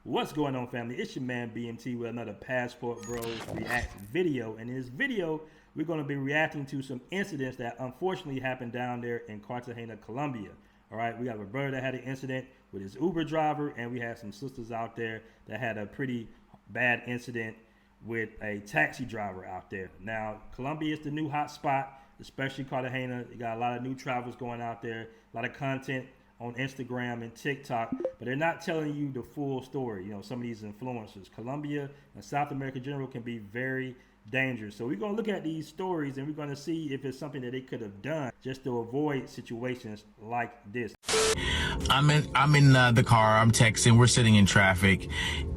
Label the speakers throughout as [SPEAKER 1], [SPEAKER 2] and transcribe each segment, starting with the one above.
[SPEAKER 1] What's going on, family? It's your man BMT with another Passport Bros React video. And in this video, we're going to be reacting to some incidents that unfortunately happened down there in Cartagena, Colombia. All right, we got a brother that had an incident with his Uber driver, and we had some sisters out there that had a pretty bad incident with a taxi driver out there. Now, Colombia is the new hot spot, especially Cartagena. You got a lot of new travelers going out there, a lot of content on Instagram and TikTok, but they're not telling you the full story. You know, some of these influencers, Colombia and South America in general, can be very dangerous. So we're going to look at these stories and we're going to see if it's something that they could have done just to avoid situations like this.
[SPEAKER 2] I'm in the car. I'm texting. We're sitting in traffic,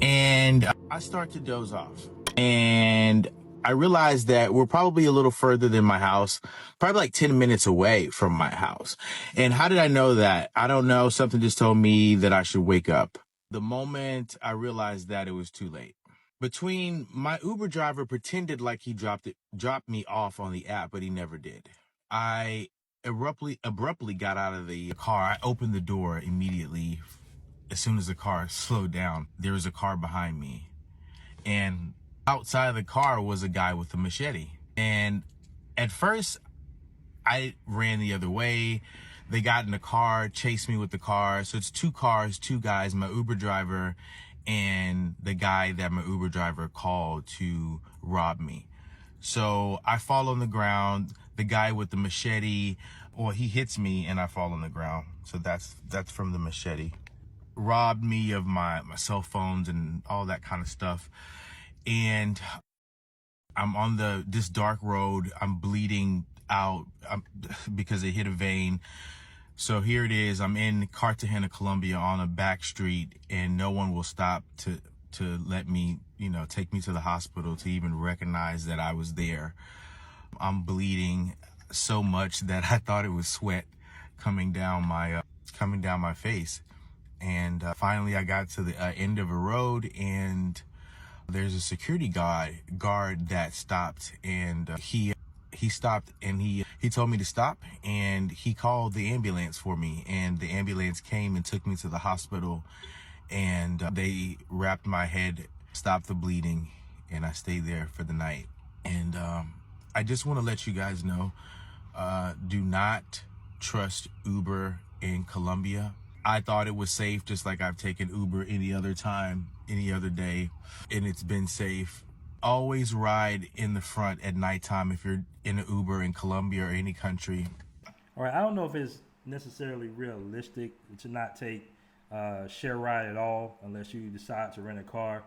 [SPEAKER 2] and I start to doze off. And I realized that we're probably a little further than my house, probably like 10 minutes away from my house. And how did I know that? I don't know. Something just told me that I should wake up. The moment I realized that, it was too late. Between my Uber driver pretended like he dropped me off on the app, but he never did. I abruptly got out of the car. I opened the door immediately. As soon as the car slowed down, there was a car behind me. And outside of the car was a guy with a machete. And at first, I ran the other way. They got in the car, chased me with the car. So it's two cars, two guys, my Uber driver and the guy that my Uber driver called to rob me. So I fall on the ground. The guy with the machete, well, he hits me and I fall on the ground. So that's from the machete. Robbed me of my cell phones and all that kind of stuff. And I'm on this dark road. I'm bleeding out because it hit a vein. So here it is. I'm in Cartagena, Colombia on a back street, and no one will stop to let me, take me to the hospital to even recognize that I was there. I'm bleeding so much that I thought it was sweat coming down my face. And finally I got to the end of a road, and there's a security guard that stopped, and he stopped, and he told me to stop, and he called the ambulance for me, and the ambulance came and took me to the hospital, and they wrapped my head, stopped the bleeding, and I stayed there for the night. And I just want to let you guys know, do not trust Uber in Colombia. I thought it was safe, just like I've taken Uber any other time, any other day, and it's been safe. Always ride in the front at nighttime if you're in an Uber in Colombia or any country.
[SPEAKER 1] All right, I don't know if it's necessarily realistic to not take share ride at all unless you decide to rent a car.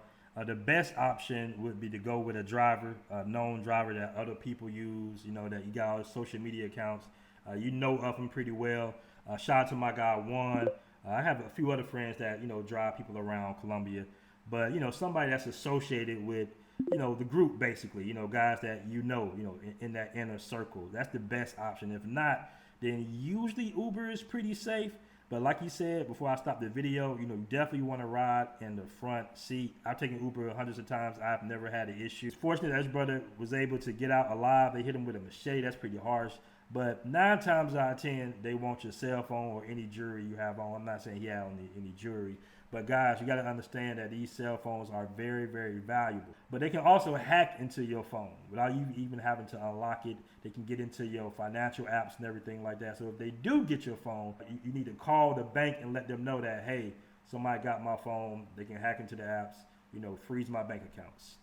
[SPEAKER 1] The best option would be to go with a driver, a known driver that other people use, that you got all social media accounts. You know of them pretty well. Shout out to my guy Juan. I have a few other friends that drive people around Colombia, but somebody that's associated with the group, basically, guys that in that inner circle. That's the best option. If not, then usually Uber is pretty safe. But like you said before I stopped the video, you definitely want to ride in the front seat. I've taken Uber hundreds of times. I've never had an issue. Fortunately, that his brother was able to get out alive. They hit him with a machete. That's pretty harsh. But 9 times out of 10, they want your cell phone or any jewelry you have on. I'm not saying he had on any jewelry. But guys, you got to understand that these cell phones are very, very valuable. But they can also hack into your phone without you even having to unlock it. They can get into your financial apps and everything like that. So if they do get your phone, you need to call the bank and let them know that, hey, somebody got my phone. They can hack into the apps, freeze my bank accounts.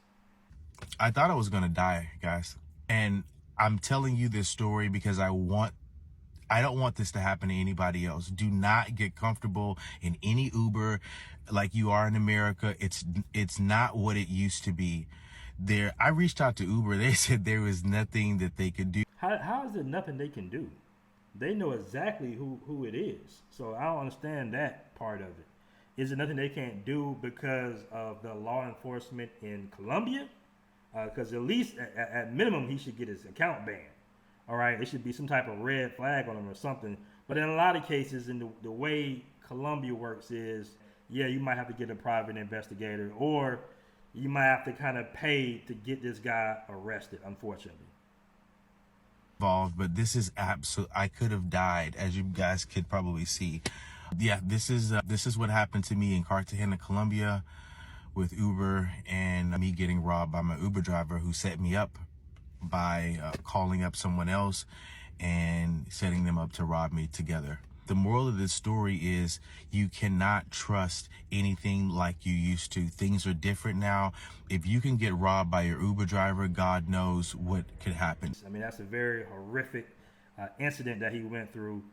[SPEAKER 2] I thought I was going to die, guys. And I'm telling you this story because I don't want this to happen to anybody else. Do not get comfortable in any Uber like you are in America. It's not what it used to be. I reached out to Uber. They said there was nothing that they could do.
[SPEAKER 1] How is it nothing they can do? They know exactly who it is. So I don't understand that part of it. Is it nothing they can't do because of the law enforcement in Colombia? Because at least at minimum he should get his account banned. All right, it should be some type of red flag on him or something. But in a lot of cases, in the way Colombia works is, yeah, you might have to get a private investigator, or you might have to kind of pay to get this guy arrested, unfortunately.
[SPEAKER 2] But this is I could have died, as you guys could probably see. Yeah, this is what happened to me in Cartagena, Colombia. with Uber and me getting robbed by my Uber driver who set me up by calling up someone else and setting them up to rob me together. The moral of this story is you cannot trust anything like you used to. Things are different now. If you can get robbed by your Uber driver, God knows what could happen.
[SPEAKER 1] I mean, that's a very horrific incident that he went through.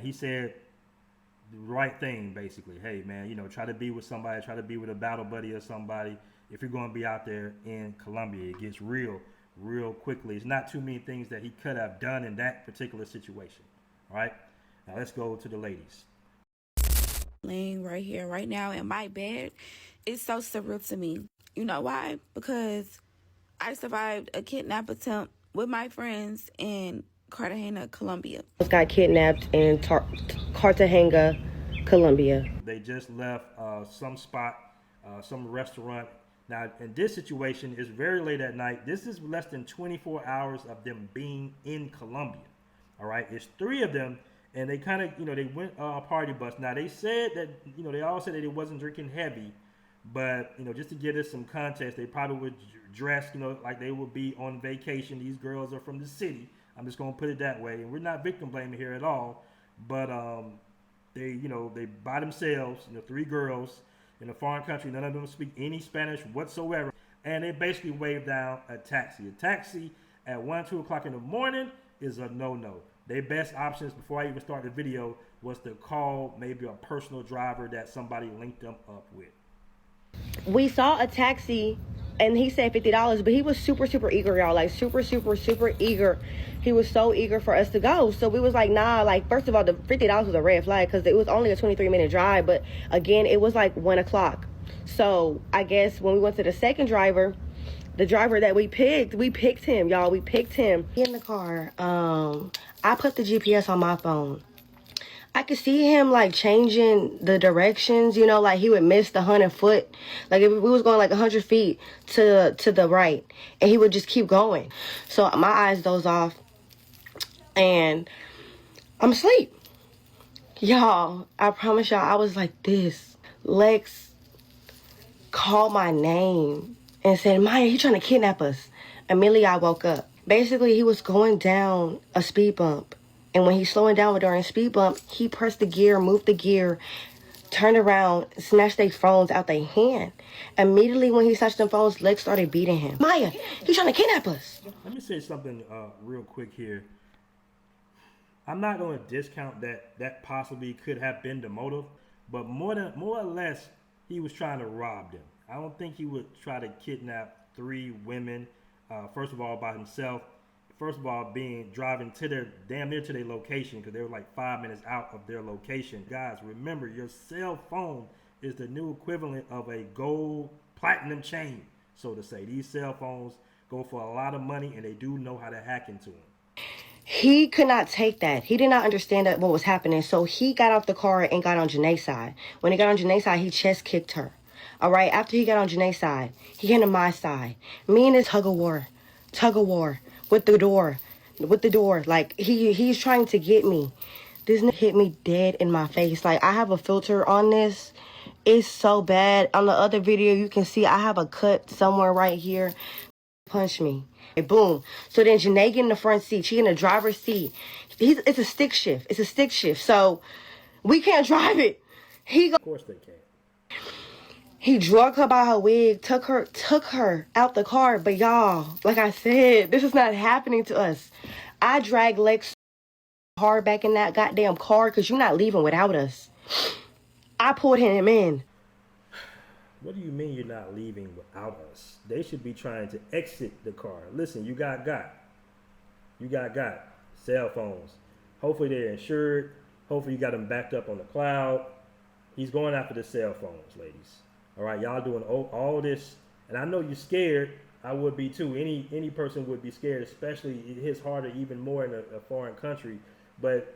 [SPEAKER 1] He said the right thing, basically. Hey, man, you know, try to be with somebody, try to be with a battle buddy or somebody. If you're going to be out there in Colombia, it gets real quickly. It's not too many things that he could have done in that particular situation. All right, now let's go to the ladies.
[SPEAKER 3] Laying right here, right now in my bed, it's so surreal to me. You know why? Because I survived a kidnap attempt with my friends in Cartagena, Colombia.
[SPEAKER 4] Got kidnapped in Cartagena, Colombia.
[SPEAKER 1] They just left some spot, some restaurant. Now, in this situation, it's very late at night. This is less than 24 hours of them being in Colombia. All right, it's 3 of them, and they kind of, you know, they went a party bus. Now, they said that, you know, they all said that it wasn't drinking heavy, but, you know, just to give us some context, they probably would dress, you know, like they would be on vacation. These girls are from the city. I'm just going to put it that way. And we're not victim blaming here at all, but they, you know, they by themselves, you know, 3 girls in a foreign country. None of them speak any Spanish whatsoever. And they basically waved down a taxi. A taxi at 1, 2 o'clock in the morning is a no-no. Their best options before I even start the video was to call maybe a personal driver that somebody linked them up with.
[SPEAKER 4] We saw a taxi and he said $50, but he was super eager, y'all. Like super eager. He was so eager for us to go. So we was like, nah, like, first of all, the $50 was a red flag because it was only a 23-minute drive. But again, it was like 1 o'clock. So I guess when we went to the second driver, the driver that we picked him, y'all. We picked him in the car. I put the GPS on my phone. I could see him like changing the directions, you know, like he would miss the 100 foot. Like if we was going like 100 feet to the right, and he would just keep going. So my eyes doze off and I'm asleep. Y'all, I promise y'all, I was like this. Lex called my name and said, Maya, he trying to kidnap us. Immediately I woke up. Basically, he was going down a speed bump. And when he's slowing down during a speed bump, he pressed the gear, moved the gear, turned around, snatched their phones out their hand. Immediately when he snatched them phones, Lex started beating him. Maya, he's trying to kidnap us.
[SPEAKER 1] Let me say something real quick here. I'm not going to discount that possibly could have been the motive, but more or less, he was trying to rob them. I don't think he would try to kidnap 3 women, first of all, by himself. First of all, driving to their damn near to their location, because they were like 5 minutes out of their location. Guys, remember, your cell phone is the new equivalent of a gold platinum chain, so to say. These cell phones go for a lot of money, and they do know how to hack into them.
[SPEAKER 4] He could not take that. He did not understand what was happening. So he got off the car and got on Janae's side. When he got on Janae's side, he chest kicked her. All right. After he got on Janae's side, he came to my side. Me and his tug of war with the door. Like he's trying to get me. This nigga hit me dead in my face. Like I have a filter on this. It's so bad. On the other video, you can see I have a cut somewhere right here. Punch me. And boom. So then Janae get in the front seat. She in the driver's seat. It's a stick shift. So we can't drive it.
[SPEAKER 1] Of course they can.
[SPEAKER 4] He drug her by her wig, took her out the car. But y'all, like I said, this is not happening to us. I dragged Lex hard back in that goddamn car because you're not leaving without us. I pulled him in.
[SPEAKER 1] What do you mean you're not leaving without us? They should be trying to exit the car. Listen, you got. You got cell phones. Hopefully they're insured. Hopefully you got them backed up on the cloud. He's going after the cell phones, ladies. All right, y'all doing all this, and I know you're scared. I would be too. Any person would be scared, especially it hits harder even more in a foreign country. But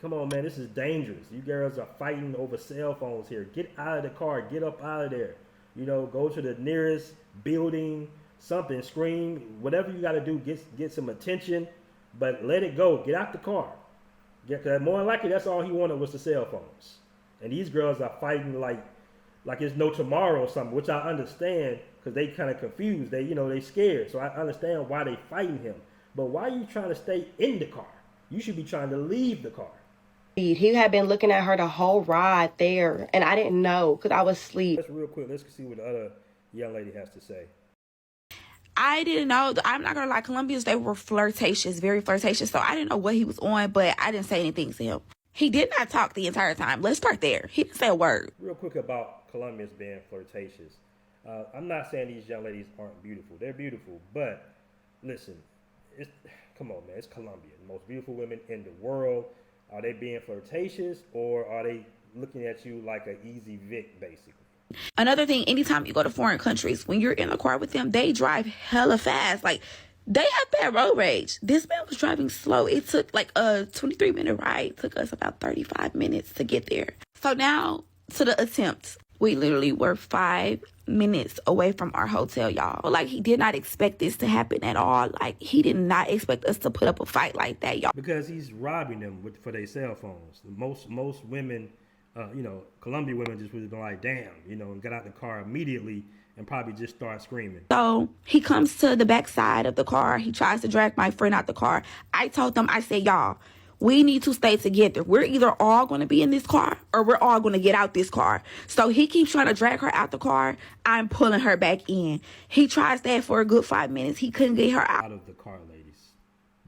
[SPEAKER 1] come on, man, this is dangerous. You girls are fighting over cell phones here. Get out of the car. Get up out of there. You know, go to the nearest building, something, scream, whatever you got to do. Get some attention, but let it go. Get out the car. More than likely, that's all he wanted was the cell phones. And these girls are fighting like like it's no tomorrow or something, which I understand because they kind of confused. They scared. So I understand why they fighting him. But why are you trying to stay in the car? You should be trying to leave the car.
[SPEAKER 4] He had been looking at her the whole ride there, and I didn't know because I was asleep.
[SPEAKER 1] Let's real quick. Let's see what the other young lady has to say.
[SPEAKER 3] I didn't know. I'm not gonna lie, Colombians, they were flirtatious, very flirtatious. So I didn't know what he was on, but I didn't say anything to him. He did not talk the entire time. Let's start there. He didn't say a word.
[SPEAKER 1] Real quick about Colombians being flirtatious. I'm not saying these young ladies aren't beautiful. They're beautiful, but listen, come on, man. It's Colombia, the most beautiful women in the world. Are they being flirtatious, or are they looking at you like an easy Vic, basically?
[SPEAKER 3] Another thing, anytime you go to foreign countries, when you're in a car with them, they drive hella fast. Like, they have bad road rage. This man was driving slow. It took like a 23-minute ride. It took us about 35 minutes to get there. So now to the attempt. We literally were 5 minutes away from our hotel, y'all. Like, he did not expect this to happen at all. Like, he did not expect us to put up a fight like that, y'all.
[SPEAKER 1] Because he's robbing them for their cell phones. Most women, Colombian women just would have been like, damn, and got out the car immediately and probably just start screaming.
[SPEAKER 3] So he comes to the back side of the car. He tries to drag my friend out the car. I told them, I said, y'all, we need to stay together. We're either all going to be in this car or we're all going to get out this car. So he keeps trying to drag her out the car. I'm pulling her back in. He tries that for a good 5 minutes. He couldn't get her out.
[SPEAKER 1] Out of the car, ladies.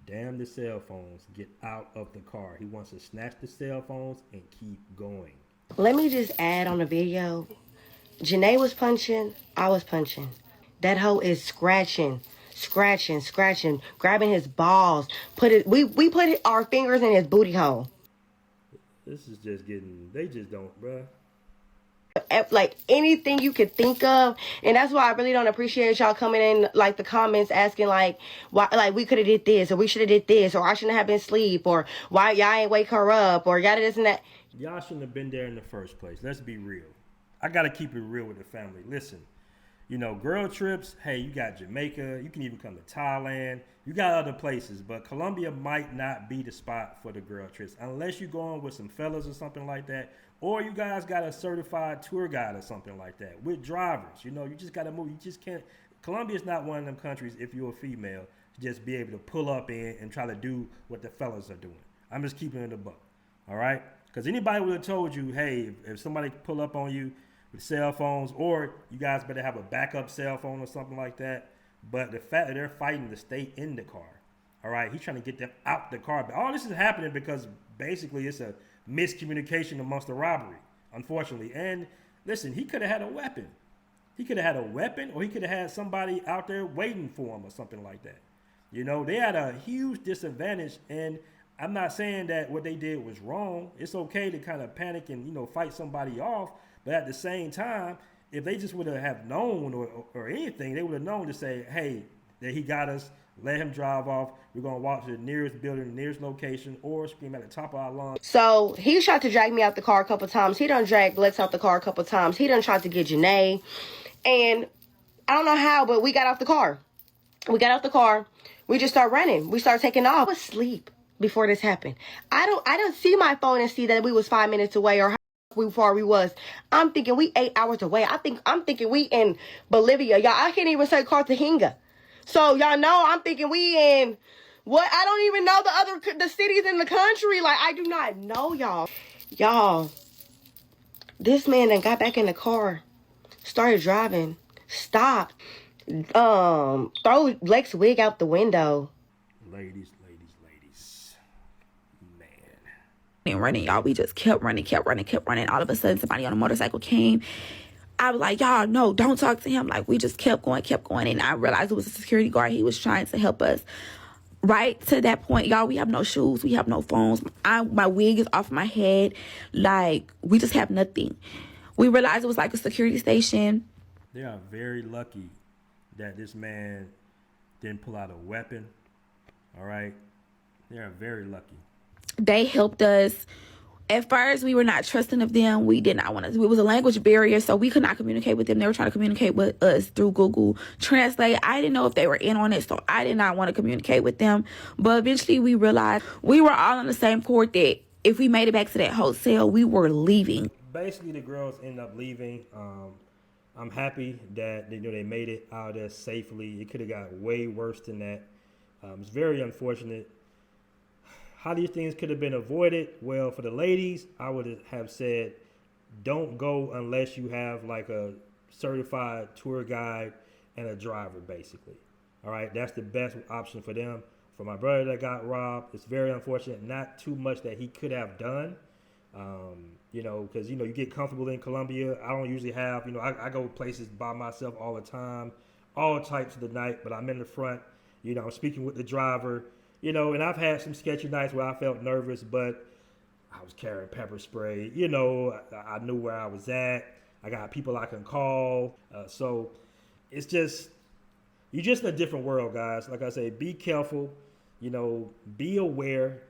[SPEAKER 1] Damn the cell phones. Get out of the car. He wants to snatch the cell phones and keep going.
[SPEAKER 4] Let me just add on the video. Janae was punching. I was punching. That hoe is scratching, grabbing his balls. We put our fingers in his booty hole.
[SPEAKER 1] This is just they just don't, bruh.
[SPEAKER 4] Like anything you could think of. And that's why I really don't appreciate y'all coming in like the comments asking like why, like we could have did this, or we should have did this, or I shouldn't have been asleep, or why y'all ain't wake her up, or y'all this and that.
[SPEAKER 1] Y'all shouldn't have been there in the first place. Let's be real. I gotta keep it real with the family. Listen, girl trips, hey, you got Jamaica, you can even come to Thailand, you got other places, but Colombia might not be the spot for the girl trips unless you're going with some fellas or something like that, or you guys got a certified tour guide or something like that with drivers. You just gotta move. You just can't. Colombia's not one of them countries, if you're a female, to just be able to pull up in and try to do what the fellas are doing. I'm just keeping it a buck, all right? Because anybody would have told you, hey, if somebody pull up on you with cell phones, or you guys better have a backup cell phone or something like that. But the fact that they're fighting to stay in the car, all right, he's trying to get them out the car. But all this is happening because basically it's a miscommunication amongst the robbery, unfortunately. And listen, he could have had a weapon. He could have had a weapon, or he could have had somebody out there waiting for him or something like that. They had a huge disadvantage, and I'm not saying that what they did was wrong. It's okay to kind of panic and, fight somebody off. But at the same time, if they just would have known or anything, they would have known to say, hey, that he got us, let him drive off. We're going to walk to the nearest building, the nearest location, or scream at the top of our lungs.
[SPEAKER 4] So he tried to drag me out the car a couple times. He done dragged Lex out the car a couple times. He done tried to get Janae. And I don't know how, but we got off the car. We just start running. We start taking off. I was asleep before this happened. I don't see my phone and see that we was 5 minutes away or how far we was. I'm thinking we 8 hours away. I'm thinking we in Bolivia. Y'all, I can't even say Cartagena. So y'all know I'm thinking we in what? I don't even know the cities in the country. Like, I do not know, y'all. Y'all, this man then got back in the car, started driving, stopped, throw Lex wig out the window.
[SPEAKER 1] Ladies.
[SPEAKER 3] Running, y'all. We just kept running. All of a sudden, somebody on a motorcycle came. I was like, y'all, no, don't talk to him. Like, we just kept going. And I realized it was a security guard. He was trying to help us. Right to that point, y'all, we have no shoes. We have no phones. My wig is off my head. Like, we just have nothing. We realized it was like a security station.
[SPEAKER 1] They are very lucky that this man didn't pull out a weapon. All right? They are very lucky.
[SPEAKER 3] They helped us. At first, we were not trusting of them. We did not want to. It was a language barrier, so we could not communicate with them. They were trying to communicate with us through Google Translate. I didn't know if they were in on it, so I did not want to communicate with them. But eventually, we realized we were all on the same court that if we made it back to that hotel, we were leaving.
[SPEAKER 1] basically the girls ended up leaving. I'm happy that they made it out of there safely. It could have got way worse than that. It's very unfortunate. How these things could have been avoided? Well, for the ladies, I would have said, don't go unless you have like a certified tour guide and a driver, basically. All right, that's the best option for them. For my brother that got robbed, it's very unfortunate. Not too much that he could have done. Because, you get comfortable in Colombia. I don't usually have, I go places by myself all the time, all types of the night, but I'm in the front, I'm speaking with the driver, and I've had some sketchy nights where I felt nervous, but I was carrying pepper spray, I knew where I was at. I got people I can call. So it's just, you're just in a different world, guys. Like I say, be careful, be aware,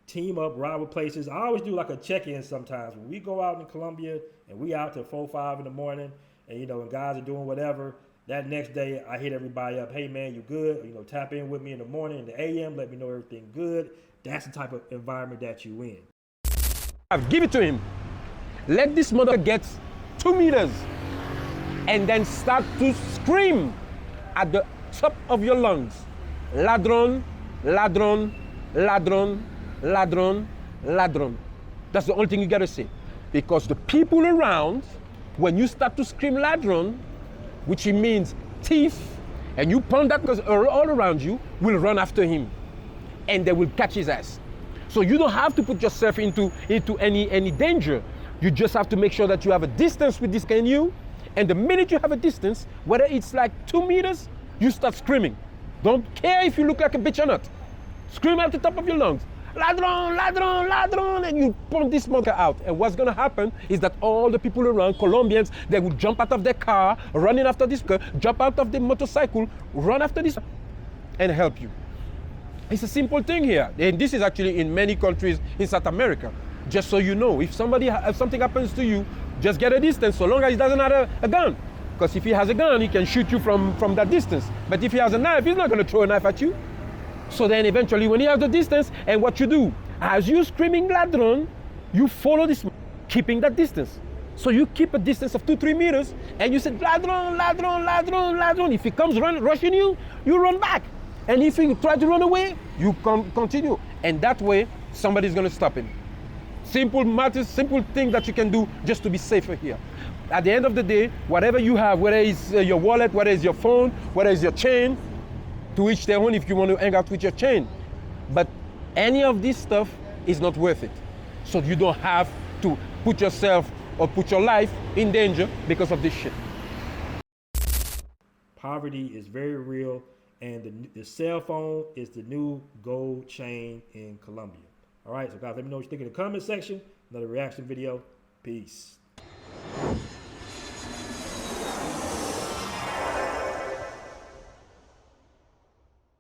[SPEAKER 1] team up, ride with places. I always do like a check-in sometimes. When we go out in Colombia and we out till 4, 5 in the morning and guys are doing whatever, that next day I hit everybody up, hey man, you good? Tap in with me in the morning, in the AM, let me know everything good. That's the type of environment that you in.
[SPEAKER 5] Give it to him. Let this mother get 2 meters and then start to scream at the top of your lungs. Ladron, ladron, ladron, ladron, ladron. That's the only thing you gotta say. Because the people around, when you start to scream ladron, which means thief, and you point that because all around you will run after him and they will catch his ass. So you don't have to put yourself into any danger. You just have to make sure that you have a distance with this canoe, and the minute you have a distance, whether it's like 2 meters, you start screaming. Don't care if you look like a bitch or not. Scream at the top of your lungs. Ladron, ladron, ladron, and you pump this mother out. And what's gonna happen is that all the people around, Colombians, they will jump out of their car, running after this girl, jump out of the motorcycle, run after this, and help you. It's a simple thing here. And this is actually in many countries in South America. Just so you know, if something happens to you, just get a distance, so long as he doesn't have a gun. Because if he has a gun, he can shoot you from that distance. But if he has a knife, he's not gonna throw a knife at you. So then eventually when he has the distance, and what you do, as you screaming ladron, you follow this, keeping that distance. So you keep a distance of 2-3 meters, and you say ladron, ladron, ladron, ladron. If he comes rushing you, you run back. And if he try to run away, you continue. And that way, somebody's gonna stop him. Simple matters, simple thing that you can do just to be safer here. At the end of the day, whatever you have, whether it's your wallet, whether it's your phone, whether it's your chain, to each their own if you want to hang out with your chain. But any of this stuff is not worth it. So you don't have to put yourself or put your life in danger because of this shit.
[SPEAKER 1] Poverty is very real, and the cell phone is the new gold chain in Colombia. All right, so guys, let me know what you think in the comment section. Another reaction video. Peace.